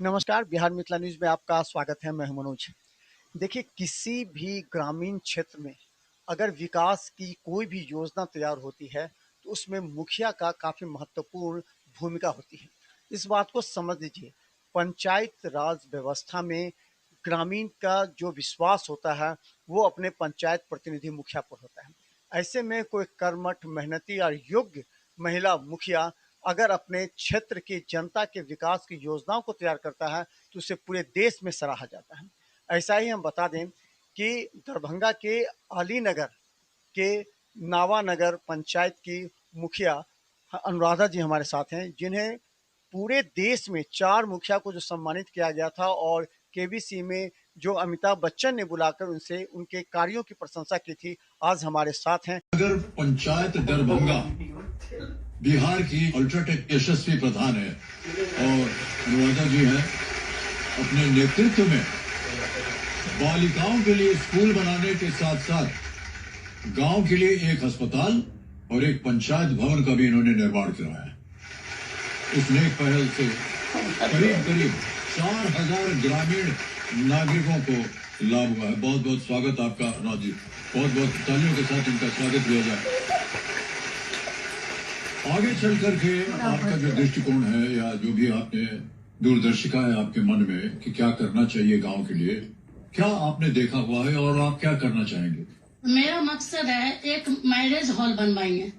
नमस्कार, बिहार मिथिला न्यूज़ में आपका स्वागत है। मैं हूं मनोज। देखिए, किसी भी ग्रामीण क्षेत्र में अगर विकास की कोई भी योजना तैयार होती है, तो उसमें मुखिया का काफ़ी महत्वपूर्ण भूमिका होती है। इस बात को समझ लीजिए, पंचायत राज व्यवस्था में ग्रामीण का जो विश्वास होता है, वो अपने पंचायत प्रतिनिधि मुखिया पर होता है। ऐसे में कोई कर्मठ, मेहनती और योग्य महिला मुखिया अगर अपने क्षेत्र की जनता के विकास की योजनाओं को तैयार करता है, तो उसे पूरे देश में सराहा जाता है। ऐसा ही हम बता दें कि दरभंगा के अलीनगर के नावानगर पंचायत की मुखिया अनुराधा जी हमारे साथ हैं, जिन्हें पूरे देश में 4 मुखिया को जो सम्मानित किया गया था और केबीसी में जो अमिताभ बच्चन ने बुलाकर उनसे उनके कार्यों की प्रशंसा की थी, आज हमारे साथ हैं। अगर पंचायत दरभंगा बिहार की अल्ट्राटेक यशस्वी प्रधान है और अनुराधा जी हैं, अपने नेतृत्व में बालिकाओं के लिए स्कूल बनाने के साथ साथ गांव के लिए एक अस्पताल और एक पंचायत भवन का भी इन्होंने निर्माण कराया है। इस नेक पहल से करीब करीब 4000 ग्रामीण नागरिकों को लाभ हुआ है। बहुत बहुत स्वागत आपका अनुराधा जी। बहुत बहुत तालियों के साथ इनका स्वागत किया जाए। आगे चल करके आपका जो दृष्टिकोण है या जो भी आपने दूरदर्शिका है आपके मन में कि क्या करना चाहिए गांव के लिए, क्या आपने देखा हुआ है और आप क्या करना चाहेंगे? मेरा मकसद है एक मैरिज हॉल बनवाएंगे,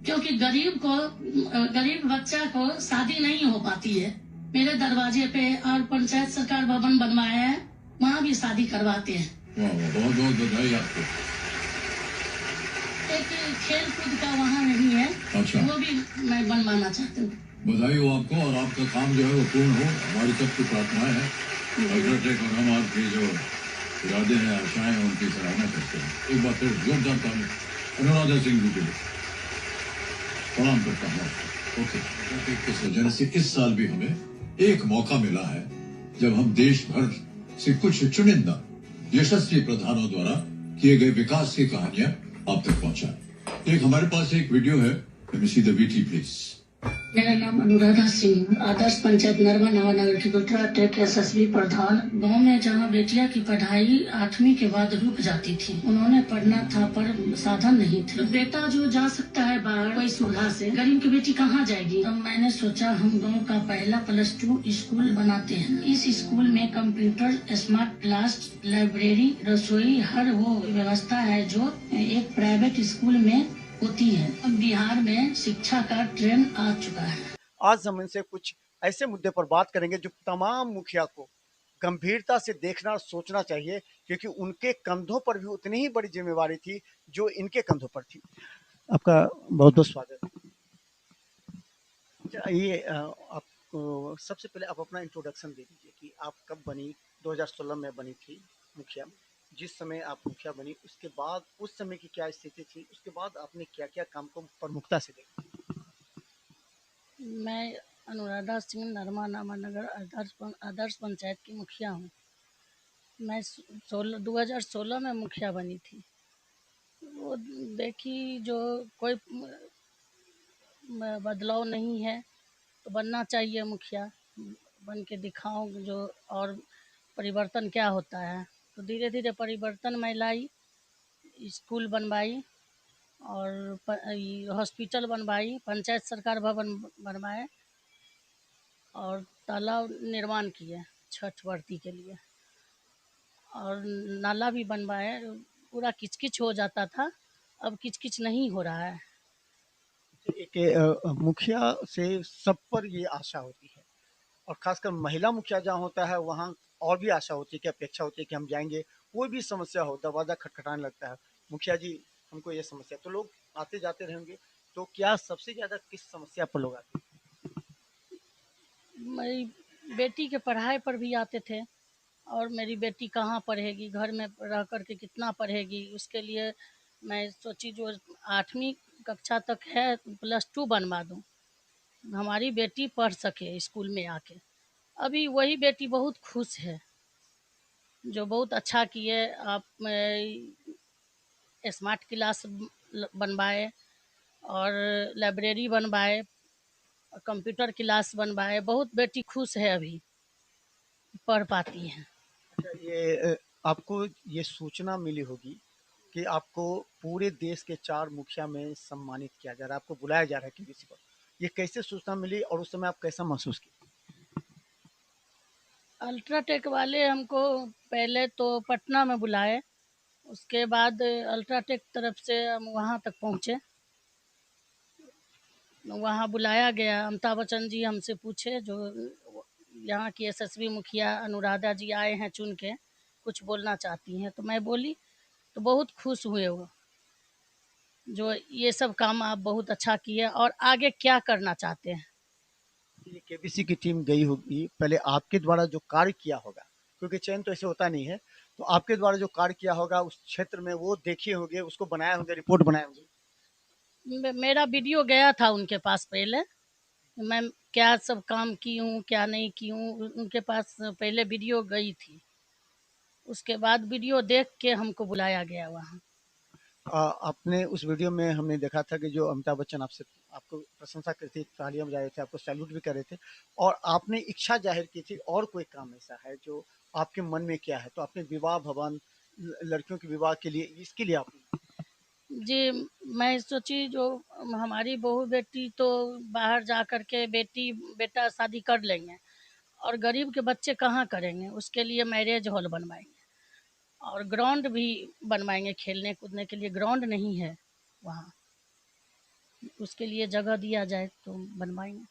क्योंकि गरीब बच्चा को शादी नहीं हो पाती है। मेरे दरवाजे पे और पंचायत सरकार भवन बनवाया है, वहाँ भी शादी करवाते हैं। वाह वाह, बहुत बहुत बधाई आपको। एक खेल कूद का वहाँ नहीं है, अच्छा, वो भी मैं बनवाना चाहती हूँ। बधाई हो आपको और आपका काम जो है वो पूर्ण हो, हमारी सबकी प्रार्थनाएं हैं। अल्ट्राटेक और हम आपके जो इरादे हैं, आशाएं हैं, उनकी सराहना करते हैं। एक बार फिर जोरदार ताली अनुराधा सिंह जी के लिए प्रणाम करता हूँ आपको। ओके, इस वजह से इस साल भी हमें एक मौका मिला है जब हम देश भर से कुछ चुनिंदा यशस्वी प्रधानों द्वारा किए गए विकास की कहानियां आप तक पहुंचाएं। एक हमारे पास एक वीडियो है, let me see the VT please। मेरा नाम अनुराधा सिंह, आदर्श पंचायत नरमा नवानगर की अल्ट्राटेक यशस्वी प्रधान। गांव में जहां बेटिया की पढ़ाई 8वीं के बाद रुक जाती थी, उन्होंने पढ़ना था पर साधन नहीं थे। बेटा जो जा सकता है बाहर कोई सुविधा से, गरीब की बेटी कहाँ जाएगी। तब मैंने सोचा हम गांव का पहला +2 स्कूल बनाते हैं। इस स्कूल में कंप्यूटर, स्मार्ट क्लास, लाइब्रेरी, रसोई, हर वो व्यवस्था है जो एक प्राइवेट स्कूल में होती है। अब बिहार में शिक्षा का ट्रेंड आ चुका है। आज हम इनसे कुछ ऐसे मुद्दे पर बात करेंगे जो तमाम मुखिया को गंभीरता से देखना और सोचना चाहिए, क्योंकि उनके कंधों पर भी उतनी ही बड़ी जिम्मेवारी थी जो इनके कंधों पर थी। आपका बहुत बहुत स्वागत है। अच्छा, ये आपको सबसे पहले आप अपना इंट्रोडक्शन दे दीजिए कि आप कब बनी। 2016 में बनी थी मुखिया। जिस समय आप मुखिया बनी, उसके बाद उस समय की क्या स्थिति थी, उसके बाद आपने क्या क्या काम को प्रमुखता से देखा। मैं अनुराधा सिंह, नरमा नामानगर आदर्श पंचायत की मुखिया हूँ। मैं 2016 में मुखिया बनी थी। वो देखी जो कोई बदलाव नहीं है तो बनना चाहिए मुखिया, बन के दिखाऊं जो और परिवर्तन क्या होता है। तो धीरे धीरे परिवर्तन मैं लाई, स्कूल बनवाई और हॉस्पिटल बनवाई, पंचायत सरकार भवन बनवाए और तालाब निर्माण किए छठ व्रती के लिए, और नाला भी बनवाए। पूरा किचकिच हो जाता था, अब किचकिच नहीं हो रहा है। एक मुखिया से सब पर ये आशा होती है, और खासकर महिला मुखिया जहाँ होता है वहाँ और भी आशा होती है कि अपेक्षा होती है कि हम जाएंगे, कोई भी समस्या हो दरवाज़ा खटखटाने लगता है, मुखिया जी हमको ये समस्या, तो लोग आते जाते रहेंगे। तो क्या सबसे ज़्यादा किस समस्या पर लोग आते हैं। मेरी बेटी के पढ़ाई पर भी आते थे, और मेरी बेटी कहाँ पढ़ेगी, घर में रह कर के कितना पढ़ेगी। उसके लिए मैं सोची जो 8वीं कक्षा तक है +2 बनवा दूँ, हमारी बेटी पढ़ सके स्कूल में आके। अभी वही बेटी बहुत खुश है, जो बहुत अच्छा किए। आप स्मार्ट क्लास बनवाए और लाइब्रेरी बनवाए, कंप्यूटर क्लास बनवाए, बहुत बेटी खुश है अभी। पढ़ पाती हैं। अच्छा, आपको ये सूचना मिली होगी कि आपको पूरे देश के 4 मुखिया में सम्मानित किया जा रहा है, आपको बुलाया जा रहा है केबीसी पर। ये कैसे सूचना मिली और उस समय आप कैसा महसूस किए? अल्ट्राटेक वाले हमको पहले तो पटना में बुलाए, उसके बाद अल्ट्राटेक तरफ से हम वहाँ तक पहुँचे। वहाँ बुलाया गया, अमिताभ बच्चन जी हमसे पूछे, जो यहाँ की यशस्वी मुखिया अनुराधा जी आए हैं चुन के, कुछ बोलना चाहती हैं, तो मैं बोली, तो बहुत खुश हुए वो, जो ये सब काम आप बहुत अच्छा किए और आगे क्या करना चाहते हैं। ये केबीसी की टीम गई होगी, पहले आपके द्वारा जो कार्य किया होगा, क्योंकि चयन तो ऐसे होता नहीं है, तो आपके द्वारा जो कार्य किया होगा उस क्षेत्र में वो देखे होंगे, उसको बनाए होंगे, रिपोर्ट बनाए होंगे। मेरा वीडियो गया था उनके पास पहले, मैं क्या सब काम की हूँ क्या नहीं की हूँ, उनके पास पहले वीडियो गई थी, उसके बाद वीडियो देख के हमको बुलाया गया वहाँ। आपने उस वीडियो में हमने देखा था कि जो अमिताभ बच्चन आपसे आपको प्रशंसा करी थी, तालियां बजा रहे थे, आपको सैल्यूट भी कर रहे थे और आपने इच्छा जाहिर की थी और कोई काम ऐसा है जो आपके मन में क्या है, तो आपने विवाह भवन, लड़कियों के विवाह के लिए, इसके लिए आपने जी, मैं सोची जो हमारी बहू बेटी तो बाहर जा कर के बेटी बेटा शादी कर लेंगे, और गरीब के बच्चे कहाँ करेंगे, उसके लिए मैरिज हॉल बनवाएंगे और ग्राउंड भी बनवाएंगे, खेलने कूदने के लिए ग्राउंड नहीं है वहाँ, उसके लिए जगह दिया जाए तो बनवाएंगे।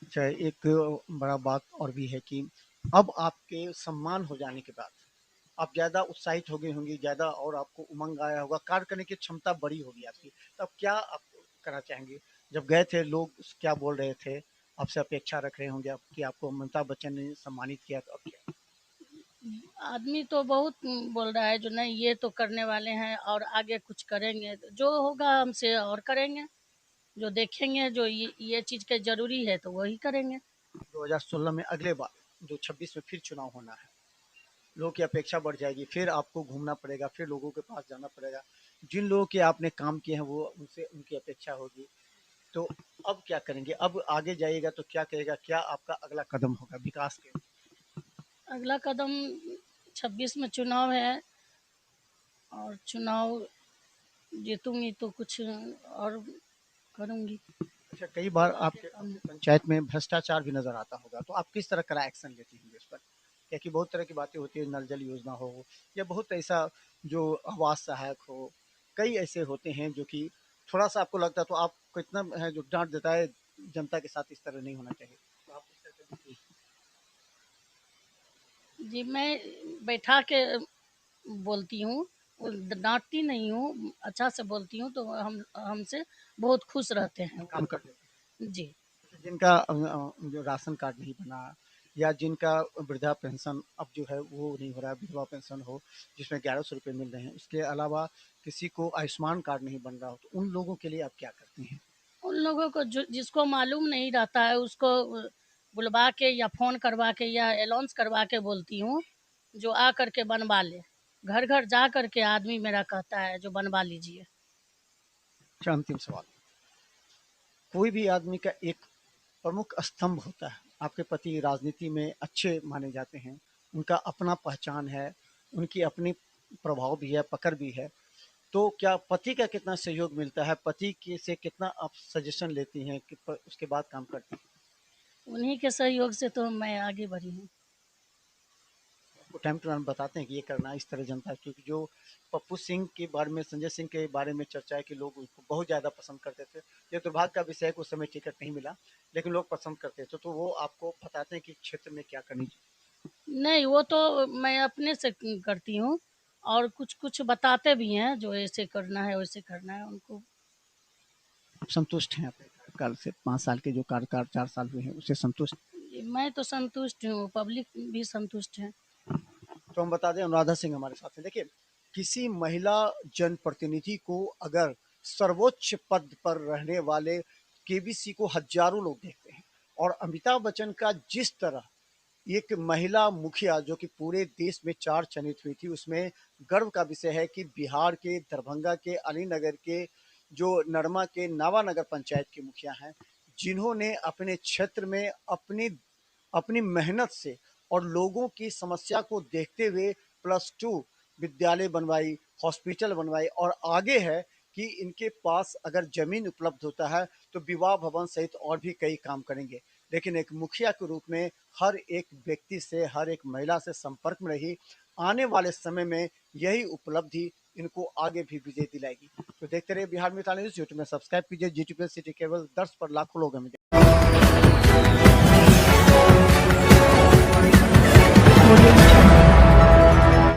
अच्छा, एक बड़ा बात और भी है कि अब आपके सम्मान हो जाने के बाद आप ज़्यादा उत्साहित हो गई होंगी, ज़्यादा और आपको उमंग आया होगा, कार्य करने की क्षमता बड़ी होगी आपकी। तो अब क्या आप करना चाहेंगे? जब गए थे लोग क्या बोल रहे थे? आपसे अपेक्षा रख रहे होंगे आप कि आपको अमिताभ बच्चन ने सम्मानित किया, तो अब क्या? आदमी तो बहुत बोल रहा है, जो नहीं ये तो करने वाले हैं और आगे कुछ करेंगे, जो होगा हमसे और करेंगे, जो देखेंगे जो ये चीज़ के जरूरी है तो वही करेंगे। 2016 में अगले बार जो 26 में फिर चुनाव होना है, लोगों की अपेक्षा बढ़ जाएगी, फिर आपको घूमना पड़ेगा, फिर लोगों के पास जाना पड़ेगा। जिन लोगों के आपने काम किए हैं वो उनसे उनकी अपेक्षा होगी। तो अब क्या करेंगे? अब आगे जाइएगा तो क्या कहेगा? क्या आपका अगला कदम होगा विकास के? अगला कदम 26 में चुनाव है, और चुनाव जीतूंगी तो कुछ और करूंगी। अच्छा, कई बार आपके काम आपके पंचायत में भ्रष्टाचार भी नज़र आता होगा, तो आप किस तरह का एक्शन लेती होंगी उस पर? क्या कि बहुत तरह की बातें होती है, नल जल योजना हो या बहुत ऐसा जो आवास सहायक हो, कई ऐसे होते हैं जो कि थोड़ा-सा आपको लगता है तो आप कितना है जो डाँट देता है जनता के साथ, इस तरह नहीं होना चाहिए। तो आप इस तरह का जी, मैं बैठा के बोलती हूँ, डांटती नहीं हूँ, अच्छा से बोलती हूँ, तो हम हमसे बहुत खुश रहते हैं वो। काम कर देते जी। हैं। जिनका जो राशन कार्ड नहीं बना या जिनका वृद्धा पेंशन अब जो है वो नहीं हो रहा है, विधवा पेंशन हो जिसमें 1100 रुपये मिल रहे हैं, उसके अलावा किसी को आयुष्मान कार्ड नहीं बन रहा हो, तो उन लोगों के लिए आप क्या करती हैं? उन लोगों को जो जिसको मालूम नहीं रहता है उसको बुलवा के या फ़ोन करवा के या अनाउंस करवा के बोलती हूँ, जो आ कर के बनवा ले। घर-घर जा कर के आदमी मेरा कहता है जो बनवा लीजिए। अच्छा, अंतिम सवाल, कोई भी आदमी का एक प्रमुख स्तंभ होता है, आपके पति राजनीति में अच्छे माने जाते हैं, उनका अपना पहचान है, उनकी अपनी प्रभाव भी है, पकड़ भी है, तो क्या पति का कितना सहयोग मिलता है? पति के से कितना आप सजेशन लेती हैं कि उसके बाद काम करती हैं? उन्हीं के सहयोग से तो मैं आगे बढ़ी हूँ। आपको टाइम टू टाइम बताते हैं कि ये करना है, इस तरह जनता, क्योंकि जो पप्पू सिंह के बारे में, संजय सिंह के बारे में चर्चा है कि लोग उनको बहुत ज़्यादा पसंद करते थे। ये दुर्भाग्य का विषय है कि उस समय टिकट नहीं मिला, लेकिन लोग पसंद करते थे, तो वो आपको बताते हैं कि क्षेत्र में क्या करनी चाहिए। नहीं, वो तो मैं अपने से करती हूँ, और कुछ-कुछ बताते भी हैं, जो ऐसे करना है, वैसे करना है उनको। आप संतुष्ट हैं अपने कार्यकाल से? 5 साल के जो कार्यकाल 4 साल हुए हैं, उससे संतुष्ट? मैं तो संतुष्ट हूँ, पब्लिक भी संतुष्ट है। तो हम बता दें अनुराधा सिंह हमारे साथ हैं। देखिए, किसी महिला जनप्रतिनिधि को अगर सर्वोच्च पद पर रहने वाले केबीसी को हज़ारों लोग देखते हैं और अमिताभ बच्चन का जिस तरह एक महिला मुखिया जो कि पूरे देश में 4 चयनित हुई थी, उसमें गर्व का विषय है कि बिहार के दरभंगा के अलीनगर के जो नरमा के नावा नगर पंचायत के मुखिया हैं, जिन्होंने अपने क्षेत्र में अपनी अपनी मेहनत से और लोगों की समस्या को देखते हुए +2 विद्यालय बनवाई, हॉस्पिटल बनवाई और आगे है कि इनके पास अगर ज़मीन उपलब्ध होता है तो विवाह भवन सहित और भी कई काम करेंगे। लेकिन एक मुखिया के रूप में हर एक व्यक्ति से, हर एक महिला से संपर्क में रही, आने वाले समय में यही उपलब्धि इनको आगे भी विजय दिलाएगी। तो देखते रहिए बिहार मितान न्यूज़। यूट्यूब में सब्सक्राइब कीजिए, G T P city cable 10 पर लाखों लोग हमें